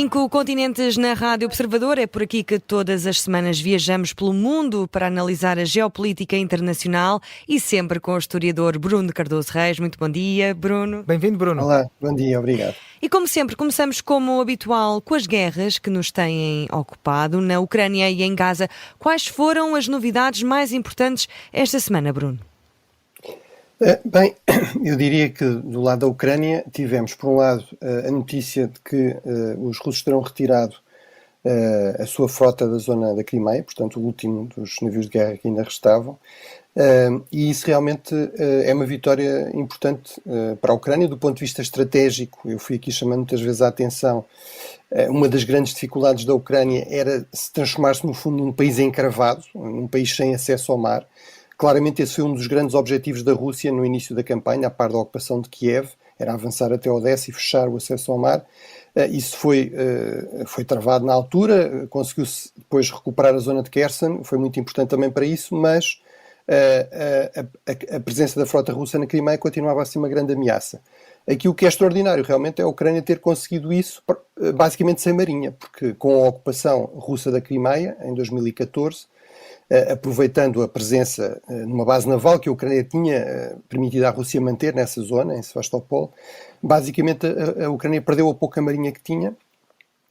5 continentes na Rádio Observador. É por aqui que todas as semanas viajamos pelo mundo para analisar a geopolítica internacional e sempre com o historiador Bruno Cardoso Reis. Muito bom dia, Bruno. Bem-vindo, Bruno. Olá, bom dia, obrigado. E como sempre, começamos como habitual com as guerras que nos têm ocupado na Ucrânia e em Gaza. Quais foram as novidades mais importantes esta semana, Bruno? Bem, eu diria que do lado da Ucrânia tivemos, por um lado, a notícia de que os russos terão retirado a sua frota da zona da Crimeia, portanto o último dos navios de guerra que ainda restavam, e isso realmente é uma vitória importante para a Ucrânia do ponto de vista estratégico. Eu fui aqui chamando muitas vezes a atenção. Uma das grandes dificuldades da Ucrânia era se transformar-se no fundo num país encravado, num país sem acesso ao mar. Claramente esse foi um dos grandes objetivos da Rússia no início da campanha, a par da ocupação de Kiev, era avançar até Odessa e fechar o acesso ao mar. Isso foi travado na altura, conseguiu-se depois recuperar a zona de Kherson, foi muito importante também para isso, mas a presença da frota russa na Crimeia continuava a ser uma grande ameaça. Aqui o que é extraordinário realmente é a Ucrânia ter conseguido isso basicamente sem marinha, porque com a ocupação russa da Crimeia em 2014, aproveitando a presença numa base naval que a Ucrânia tinha permitido à Rússia manter nessa zona, em Sevastopol, basicamente a Ucrânia perdeu a pouca marinha que tinha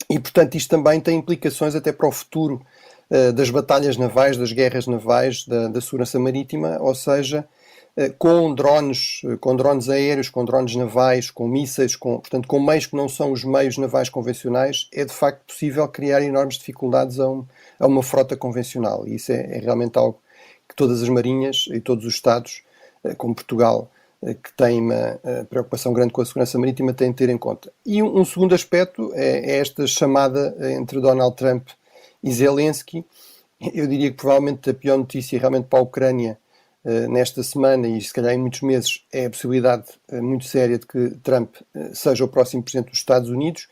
e, portanto, isto também tem implicações até para o futuro das batalhas navais, das guerras navais, da segurança marítima, ou seja, com drones aéreos, com drones navais, com mísseis, portanto, com meios que não são os meios navais convencionais, é de facto possível criar enormes dificuldades a uma frota convencional. E isso é realmente algo que todas as marinhas e todos os Estados, como Portugal, que têm uma preocupação grande com a segurança marítima, têm de ter em conta. E um segundo aspecto é esta chamada entre Donald Trump e Zelensky. Eu diria que provavelmente a pior notícia realmente para a Ucrânia nesta semana e se calhar em muitos meses é a possibilidade muito séria de que Trump seja o próximo presidente dos Estados Unidos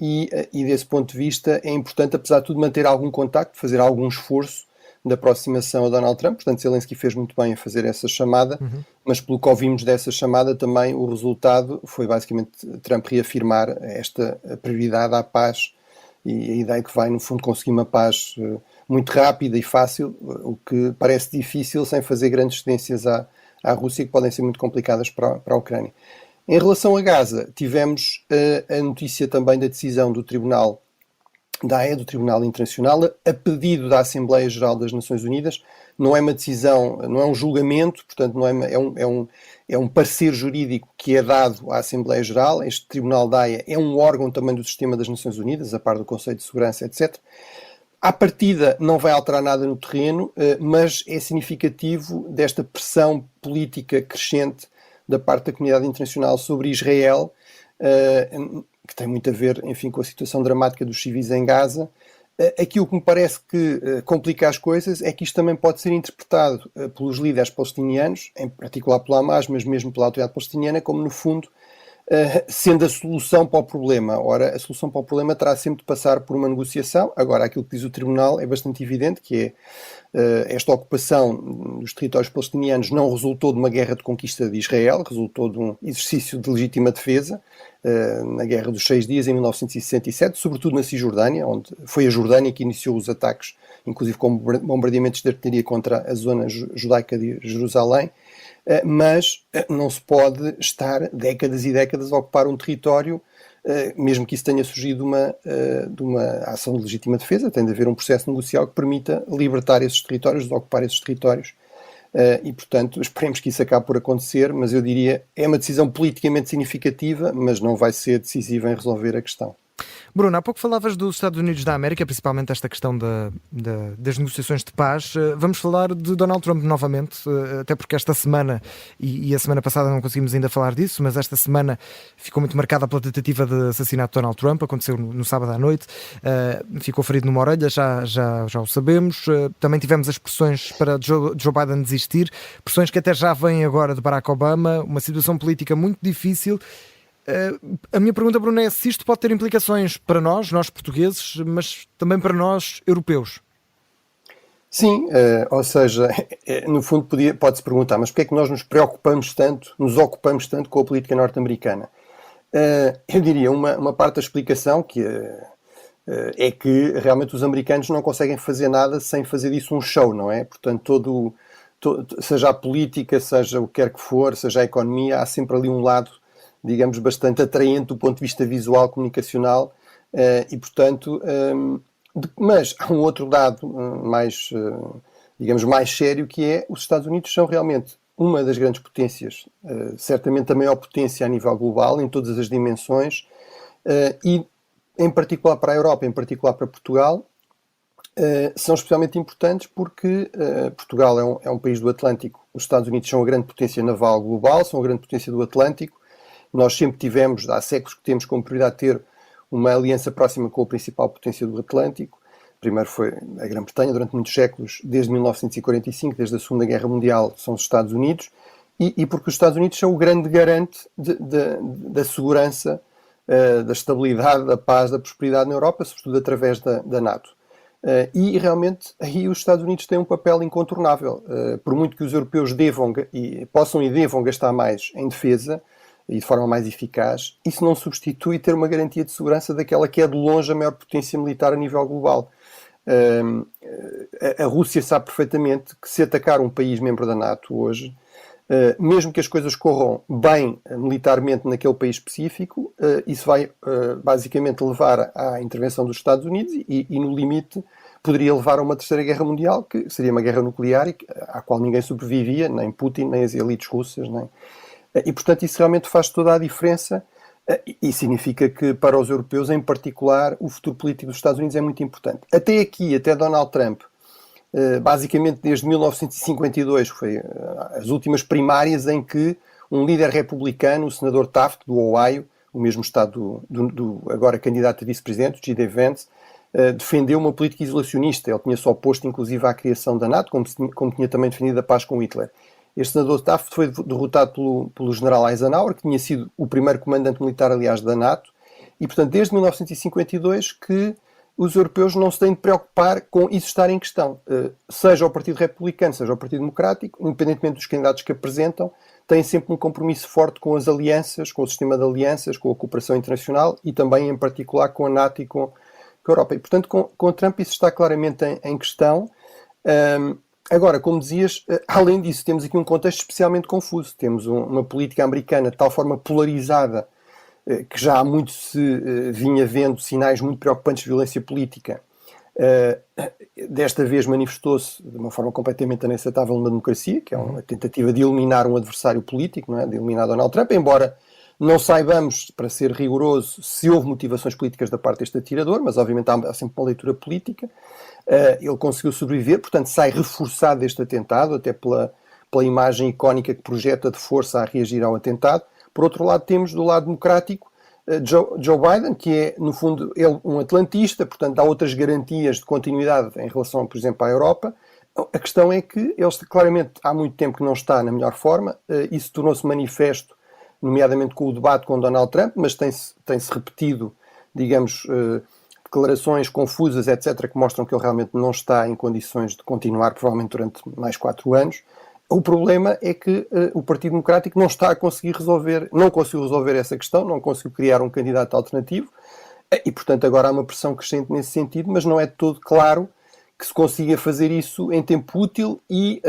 e desse ponto de vista é importante, apesar de tudo, manter algum contacto, fazer algum esforço de aproximação a Donald Trump. Portanto, Zelensky fez muito bem a fazer essa chamada, mas pelo que ouvimos dessa chamada também o resultado foi basicamente Trump reafirmar esta prioridade à paz e a ideia que vai, no fundo, conseguir uma paz muito rápida e fácil, o que parece difícil sem fazer grandes cedências à Rússia, que podem ser muito complicadas para a Ucrânia. Em relação a Gaza, tivemos a notícia também da decisão do Tribunal da Haia, do Tribunal Internacional, a pedido da Assembleia Geral das Nações Unidas. Não é uma decisão, não é um julgamento, portanto não é um parecer jurídico que é dado à Assembleia Geral. Este Tribunal da Haia é um órgão também do sistema das Nações Unidas, a par do Conselho de Segurança, etc. À partida não vai alterar nada no terreno, mas é significativo desta pressão política crescente da parte da comunidade internacional sobre Israel, que tem muito a ver, enfim, com a situação dramática dos civis em Gaza. Aqui o que me parece que complica as coisas é que isto também pode ser interpretado pelos líderes palestinianos, em particular pela Hamas, mas mesmo pela autoridade palestiniana, como no fundo sendo a solução para o problema. Ora, a solução para o problema terá sempre de passar por uma negociação. Agora, aquilo que diz o Tribunal é bastante evidente, que é esta ocupação dos territórios palestinianos não resultou de uma guerra de conquista de Israel, resultou de um exercício de legítima defesa na Guerra dos 6 Dias, em 1967, sobretudo na Cisjordânia, onde foi a Jordânia que iniciou os ataques, inclusive com bombardeamentos de artilharia contra a zona judaica de Jerusalém. Mas não se pode estar décadas e décadas a ocupar um território, mesmo que isso tenha surgido de uma ação de legítima defesa. Tem de haver um processo negocial que permita libertar esses territórios, ocupar esses territórios, e portanto esperemos que isso acabe por acontecer, mas eu diria é uma decisão politicamente significativa, mas não vai ser decisiva em resolver a questão. Bruno, há pouco falavas dos Estados Unidos da América, principalmente esta questão das negociações de paz. Vamos falar de Donald Trump novamente, até porque esta semana, e a semana passada não conseguimos ainda falar disso, mas esta semana ficou muito marcada pela tentativa de assassinato de Donald Trump, aconteceu no sábado à noite, ficou ferido numa orelha, já o sabemos. Também tivemos as pressões para Joe Biden desistir, pressões que até já vêm agora de Barack Obama, uma situação política muito difícil. A minha pergunta, Bruno, é se isto pode ter implicações para nós portugueses, mas também para nós, europeus. Sim, ou seja, no fundo pode-se perguntar, mas porquê é que nós nos ocupamos tanto com a política norte-americana? Eu diria uma parte da explicação é que realmente os americanos não conseguem fazer nada sem fazer disso um show, não é? Portanto, seja a política, seja o que quer que for, seja a economia, há sempre ali um lado, digamos, bastante atraente do ponto de vista visual, comunicacional, e portanto, mas há um outro lado mais, digamos, mais sério, que é os Estados Unidos são realmente uma das grandes potências, certamente a maior potência a nível global, em todas as dimensões, e em particular para a Europa, em particular para Portugal, são especialmente importantes porque Portugal é um país do Atlântico, os Estados Unidos são a grande potência naval global, são a grande potência do Atlântico, nós sempre tivemos, há séculos que temos como prioridade ter uma aliança próxima com a principal potência do Atlântico. Primeiro foi a Grã-Bretanha, durante muitos séculos, desde 1945, desde a Segunda Guerra Mundial, são os Estados Unidos, e porque os Estados Unidos são o grande garante da segurança, da estabilidade, da paz, da prosperidade na Europa, sobretudo através da NATO. E realmente aí os Estados Unidos têm um papel incontornável. Por muito que os europeus possam e devam gastar mais em defesa e de forma mais eficaz, isso não substitui ter uma garantia de segurança daquela que é de longe a maior potência militar a nível global. A Rússia sabe perfeitamente que se atacar um país membro da NATO hoje, mesmo que as coisas corram bem militarmente naquele país específico, isso vai basicamente levar à intervenção dos Estados Unidos e no limite poderia levar a uma terceira guerra mundial, que seria uma guerra nuclear à qual ninguém sobrevivia, nem Putin, nem as elites russas, e portanto isso realmente faz toda a diferença e significa que para os europeus em particular o futuro político dos Estados Unidos é muito importante. Até aqui, até Donald Trump, basicamente desde 1952, que foi as últimas primárias em que um líder republicano, o senador Taft, do Ohio, o mesmo estado do agora candidato a vice-presidente, J.D. Vance, defendeu uma política isolacionista. Ele tinha-se oposto, inclusive, à criação da NATO, como tinha também defendido a paz com Hitler. Este senador Taft foi derrotado pelo general Eisenhower, que tinha sido o primeiro comandante militar, aliás, da NATO, e, portanto, desde 1952 que os europeus não se têm de preocupar com isso estar em questão. Seja o Partido Republicano, seja o Partido Democrático, independentemente dos candidatos que apresentam, têm sempre um compromisso forte com as alianças, com o sistema de alianças, com a cooperação internacional e também, em particular, com a NATO e com a Europa. E, portanto, com Trump isso está claramente em questão. Agora, como dizias, além disso, temos aqui um contexto especialmente confuso. Temos uma política americana de tal forma polarizada que já há muito se vinha vendo sinais muito preocupantes de violência política. Desta vez manifestou-se de uma forma completamente inaceitável numa democracia, que é uma tentativa de eliminar um adversário político, não é? De eliminar Donald Trump, embora não saibamos, para ser rigoroso, se houve motivações políticas da parte deste atirador, mas obviamente há sempre uma leitura política. Ele conseguiu sobreviver, portanto sai reforçado deste atentado, até pela imagem icónica que projeta de força a reagir ao atentado. Por outro lado, temos do lado democrático Joe Biden, que é, no fundo, ele um atlantista, portanto dá outras garantias de continuidade em relação, por exemplo, à Europa. A questão é que ele claramente há muito tempo que não está na melhor forma, isso tornou-se manifesto, nomeadamente com o debate com Donald Trump, mas tem-se repetido, digamos, declarações confusas, etc., que mostram que ele realmente não está em condições de continuar, provavelmente durante mais 4 anos. O problema é que o Partido Democrático não está a conseguir não conseguiu resolver essa questão, não conseguiu criar um candidato alternativo e, portanto, agora há uma pressão crescente nesse sentido, mas não é de todo claro que se consiga fazer isso em tempo útil e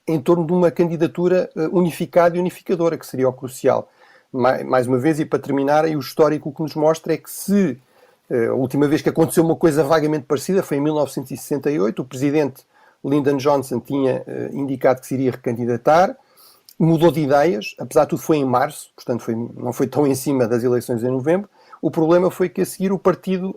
em torno de uma candidatura unificada e unificadora, que seria o crucial. Mais uma vez, e para terminar, aí o histórico que nos mostra é que se a última vez que aconteceu uma coisa vagamente parecida foi em 1968, o presidente Lyndon Johnson tinha indicado que se iria recandidatar, mudou de ideias, apesar de tudo foi em março, portanto não foi tão em cima das eleições em novembro. O problema foi que a seguir o partido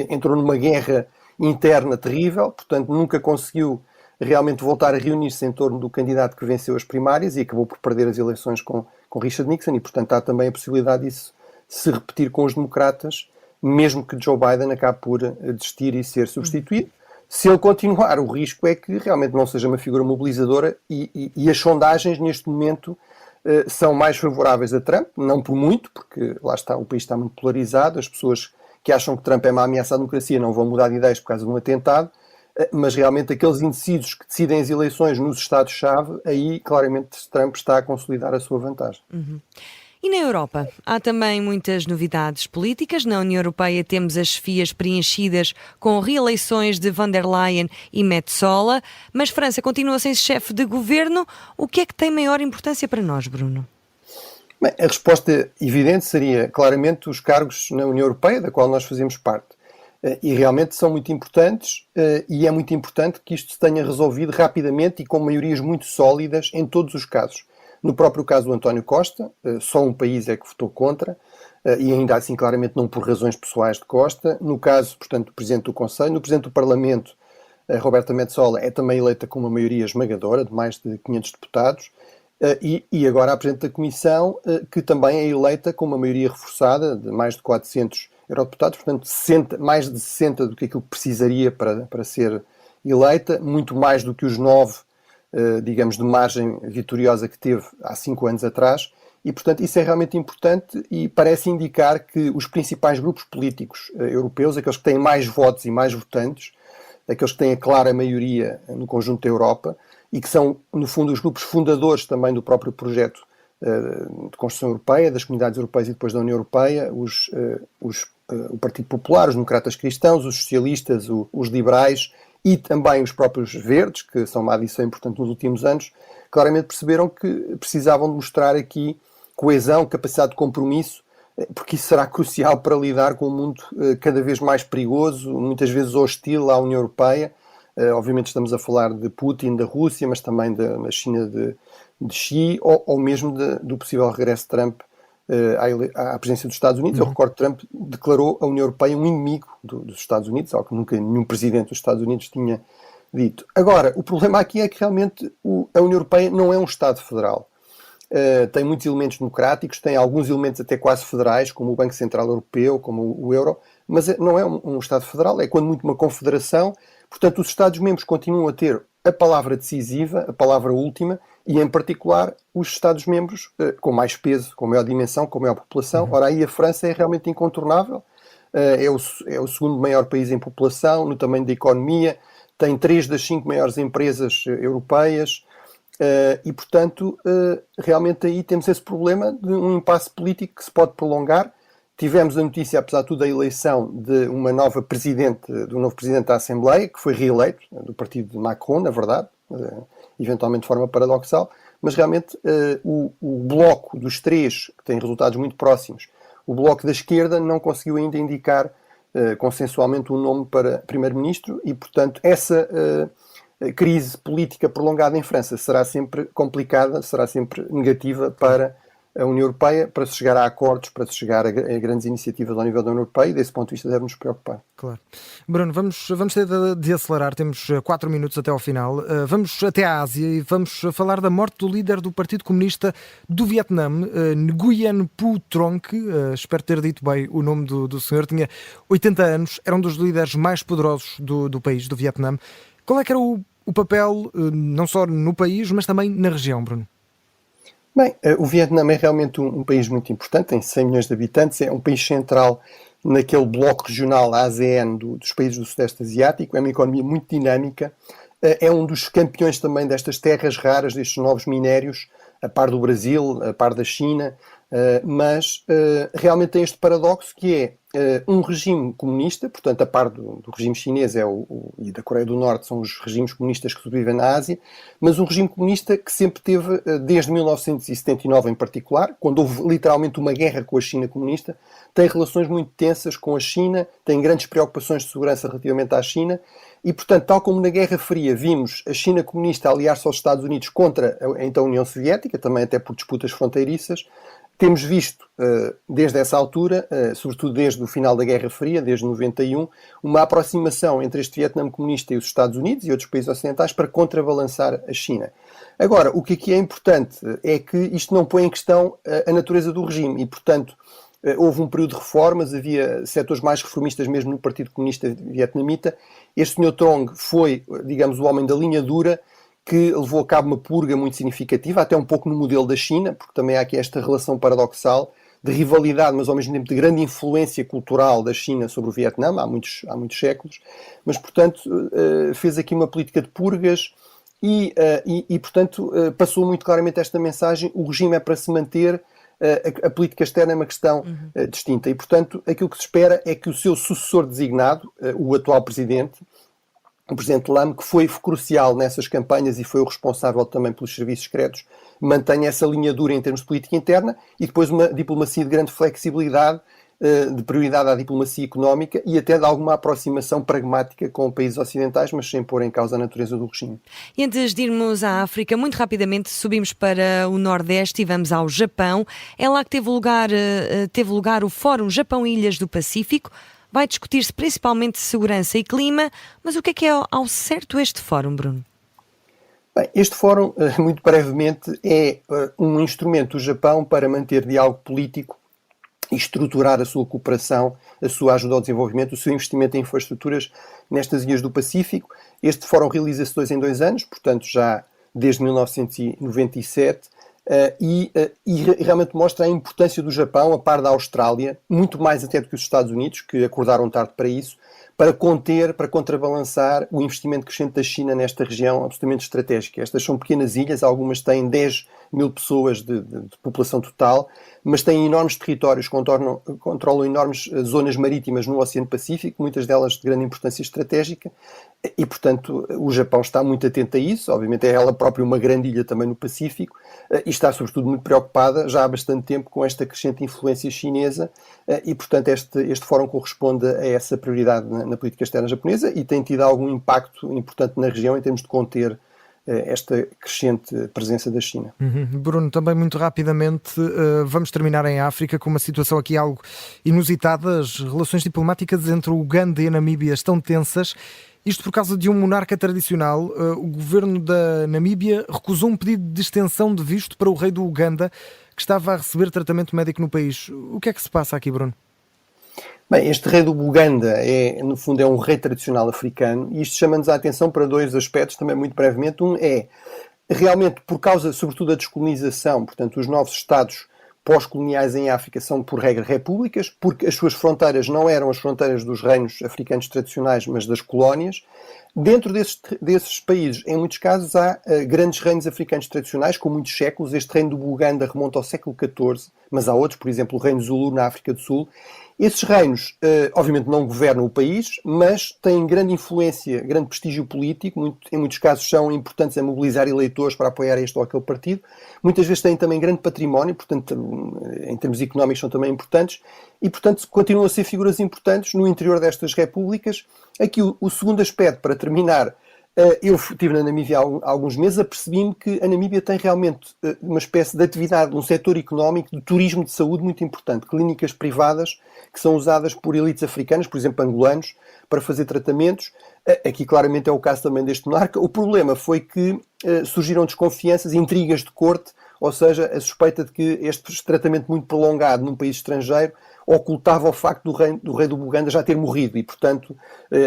entrou numa guerra interna terrível, portanto nunca conseguiu realmente voltar a reunir-se em torno do candidato que venceu as primárias e acabou por perder as eleições com Richard Nixon, e portanto há também a possibilidade disso se repetir com os democratas, mesmo que Joe Biden acabe por desistir e ser substituído. Se ele continuar, o risco é que realmente não seja uma figura mobilizadora e as sondagens neste momento são mais favoráveis a Trump, não por muito, porque lá está, o país está muito polarizado, as pessoas que acham que Trump é uma ameaça à democracia não vão mudar de ideias por causa de um atentado, mas realmente aqueles indecisos que decidem as eleições nos estados-chave, aí claramente Trump está a consolidar a sua vantagem. Uhum. E na Europa? Há também muitas novidades políticas. Na União Europeia temos as chefias preenchidas com reeleições de von der Leyen e Metsola, mas França continua sem chefe de governo. O que é que tem maior importância para nós, Bruno? Bem, a resposta evidente seria claramente os cargos na União Europeia, da qual nós fazemos parte. E realmente são muito importantes, e é muito importante que isto se tenha resolvido rapidamente e com maiorias muito sólidas em todos os casos. No próprio caso do António Costa, só um país é que votou contra, e ainda assim claramente não por razões pessoais de Costa. No caso, portanto, do Presidente do Conselho, no Presidente do Parlamento, Roberta Metsola é também eleita com uma maioria esmagadora de mais de 500 deputados, e agora a Presidente da Comissão, que também é eleita com uma maioria reforçada de mais de 400 eurodeputados, portanto mais de 60 do que aquilo que precisaria para ser eleita, muito mais do que os 9, digamos, de margem vitoriosa que teve há 5 anos atrás, e portanto isso é realmente importante e parece indicar que os principais grupos políticos europeus, aqueles que têm mais votos e mais votantes, aqueles que têm a clara maioria no conjunto da Europa e que são, no fundo, os grupos fundadores também do próprio projeto de construção europeia, das comunidades europeias e depois da União Europeia, o Partido Popular, os democratas cristãos, os socialistas, os liberais e também os próprios verdes, que são uma adição importante nos últimos anos, claramente perceberam que precisavam de mostrar aqui coesão, capacidade de compromisso, porque isso será crucial para lidar com um mundo cada vez mais perigoso, muitas vezes hostil à União Europeia. Obviamente estamos a falar de Putin, da Rússia, mas também da China de Xi, ou mesmo do possível regresso de Trump à presidência dos Estados Unidos. Eu recordo que Trump declarou a União Europeia um inimigo dos Estados Unidos, algo que nunca nenhum presidente dos Estados Unidos tinha dito. Agora, o problema aqui é que realmente a União Europeia não é um Estado federal. Tem muitos elementos democráticos, tem alguns elementos até quase federais, como o Banco Central Europeu, como o Euro, mas não é um Estado federal, é quando muito uma confederação. Portanto, os Estados-membros continuam a ter a palavra decisiva, a palavra última, e em particular os Estados-membros com mais peso, com maior dimensão, com maior população. Ora, aí a França é realmente incontornável, é o segundo maior país em população, no tamanho da economia, tem 3 das 5 maiores empresas europeias, e portanto, realmente aí temos esse problema de um impasse político que se pode prolongar. Tivemos a notícia, apesar de tudo, da eleição de uma nova presidente, do novo presidente da Assembleia, que foi reeleito, do partido de Macron, na verdade, eventualmente de forma paradoxal, mas realmente o bloco dos 3, que tem resultados muito próximos, o bloco da esquerda não conseguiu ainda indicar consensualmente um nome para primeiro-ministro e, portanto, essa crise política prolongada em França será sempre complicada, será sempre negativa para a União Europeia, para se chegar a acordos, para se chegar a grandes iniciativas ao nível da União Europeia, e desse ponto de vista deve-nos preocupar. Claro. Bruno, vamos ter de acelerar, temos 4 minutos até ao final. Vamos até à Ásia e vamos falar da morte do líder do Partido Comunista do Vietnã, Nguyen Phu Trong, espero ter dito bem o nome do senhor, tinha 80 anos, era um dos líderes mais poderosos do país, do Vietnã. Qual é que era o papel, não só no país, mas também na região, Bruno? Bem, o Vietnã é realmente um país muito importante, tem 100 milhões de habitantes, é um país central naquele bloco regional ASEAN dos países do Sudeste Asiático, é uma economia muito dinâmica, é um dos campeões também destas terras raras, destes novos minérios, a par do Brasil, a par da China, mas realmente tem este paradoxo que é um regime comunista, portanto a par do regime chinês e da Coreia do Norte são os regimes comunistas que sobrevivem na Ásia, mas um regime comunista que sempre teve, desde 1979 em particular, quando houve literalmente uma guerra com a China comunista, tem relações muito tensas com a China, tem grandes preocupações de segurança relativamente à China e, portanto, tal como na Guerra Fria vimos a China comunista aliar-se aos Estados Unidos contra a então União Soviética, também até por disputas fronteiriças, temos visto, desde essa altura, sobretudo desde o final da Guerra Fria, desde 91, uma aproximação entre este Vietnã comunista e os Estados Unidos e outros países ocidentais para contrabalançar a China. Agora, o que aqui é importante é que isto não põe em questão a natureza do regime e, portanto, houve um período de reformas, havia setores mais reformistas mesmo no Partido Comunista Vietnamita. Este Sr. Trong foi, digamos, o homem da linha dura, que levou a cabo uma purga muito significativa, até um pouco no modelo da China, porque também há aqui esta relação paradoxal de rivalidade, mas ao mesmo tempo de grande influência cultural da China sobre o Vietnã, há muitos séculos, mas, portanto, fez aqui uma política de purgas e portanto, passou muito claramente esta mensagem: o regime é para se manter, a política externa é uma questão distinta. E, portanto, aquilo que se espera é que o seu sucessor designado, o atual presidente, o presidente Lame, que foi crucial nessas campanhas e foi o responsável também pelos serviços secretos, mantenha essa linha dura em termos de política interna e depois uma diplomacia de grande flexibilidade, de prioridade à diplomacia económica e até de alguma aproximação pragmática com países ocidentais, mas sem pôr em causa a natureza do regime. E antes de irmos à África, muito rapidamente subimos para o Nordeste e vamos ao Japão. É lá que teve lugar o Fórum Japão-Ilhas do Pacífico. Vai discutir-se principalmente segurança e clima, mas o que é ao certo este fórum, Bruno? Bem, este fórum, muito brevemente, é um instrumento do Japão para manter diálogo político e estruturar a sua cooperação, a sua ajuda ao desenvolvimento, o seu investimento em infraestruturas nestas ilhas do Pacífico. Este fórum realiza-se 2 em 2 anos, portanto já desde 1997, e realmente mostra a importância do Japão, a par da Austrália, muito mais até do que os Estados Unidos, que acordaram tarde para isso, para contrabalançar o investimento crescente da China nesta região absolutamente estratégica. Estas são pequenas ilhas, algumas têm 10 mil pessoas de população total, mas têm enormes territórios, controlam enormes zonas marítimas no Oceano Pacífico, muitas delas de grande importância estratégica, e, portanto, o Japão está muito atento a isso. Obviamente é ela própria uma grande ilha também no Pacífico, e está, sobretudo, muito preocupada já há bastante tempo com esta crescente influência chinesa, e, portanto, este fórum corresponde a essa prioridade na política externa japonesa e tem tido algum impacto importante na região em termos de conter esta crescente presença da China. Bruno, também muito rapidamente, vamos terminar em África com uma situação aqui algo inusitada. As relações diplomáticas entre Uganda e a Namíbia estão tensas. Isto por causa de um monarca tradicional. O governo da Namíbia recusou um pedido de extensão de visto para o rei do Uganda, que estava a receber tratamento médico no país. O que é que se passa aqui, Bruno? Bem, este rei do Uganda no fundo, é um rei tradicional africano, e isto chama-nos a atenção para 2 aspectos, também muito brevemente. Um é, realmente, por causa, sobretudo, da descolonização, portanto, os novos Estados pós-coloniais em África são, por regra, repúblicas, porque as suas fronteiras não eram as fronteiras dos reinos africanos tradicionais, mas das colónias. Dentro desses países, em muitos casos, há grandes reinos africanos tradicionais, com muitos séculos. Este reino do Uganda remonta ao século XIV, mas há outros, por exemplo, o reino Zulu na África do Sul. Esses reinos, obviamente, não governam o país, mas têm grande influência, grande prestígio político. Em muitos casos são importantes a mobilizar eleitores para apoiar este ou aquele partido. Muitas vezes têm também grande património, portanto, em termos económicos são também importantes. E, portanto, continuam a ser figuras importantes no interior destas repúblicas. Aqui o segundo aspecto, para terminar, eu estive na Namíbia há alguns meses, apercebi-me que a Namíbia tem realmente uma espécie de atividade, um setor económico de turismo de saúde muito importante. Clínicas privadas que são usadas por elites africanas, por exemplo, angolanos, para fazer tratamentos. Aqui claramente é o caso também deste monarca. O problema foi que surgiram desconfianças, intrigas de corte, ou seja, a suspeita de que este tratamento muito prolongado num país estrangeiro ocultava o facto do rei do Uganda já ter morrido e, portanto,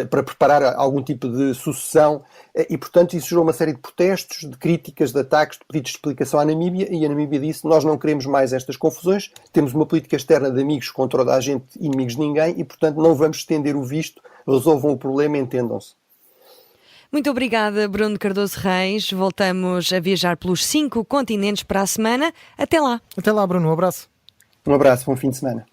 para preparar algum tipo de sucessão, e, portanto, isso gerou uma série de protestos, de críticas, de ataques, de pedidos de explicação à Namíbia, e a Namíbia disse: nós não queremos mais estas confusões, temos uma política externa de amigos contra toda a gente, inimigos de ninguém, e, portanto, não vamos estender o visto, resolvam o problema, entendam-se. Muito obrigada, Bruno Cardoso Reis. Voltamos a viajar pelos 5 continentes para a semana. Até lá. Até lá, Bruno. Um abraço. Um abraço, bom fim de semana.